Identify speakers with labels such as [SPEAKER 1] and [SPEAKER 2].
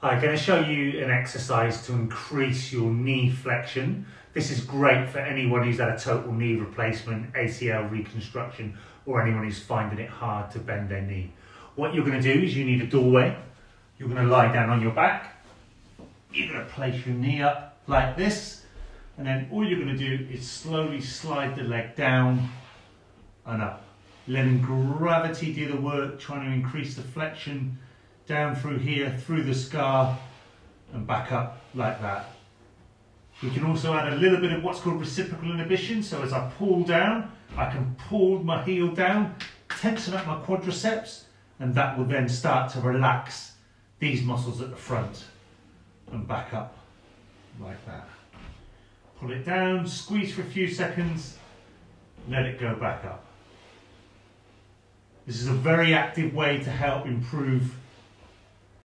[SPEAKER 1] I'm going to show you an exercise to increase your knee flexion. This is great for anyone who's had a total knee replacement, ACL reconstruction, or anyone who's finding it hard to bend their knee. What you're going to do is you need a doorway. You're going to lie down on your back. You're going to place your knee up like this. And then all you're going to do is slowly slide the leg down and up. Letting gravity do the work, trying to increase the flexion down through here, through the scar, and back up like that. We can also add a little bit of what's called reciprocal inhibition. So as I pull down, I can pull my heel down, tension up my quadriceps, and that will then start to relax these muscles at the front and back up like that. Pull it down, squeeze for a few seconds, let it go back up. This is a very active way to help improve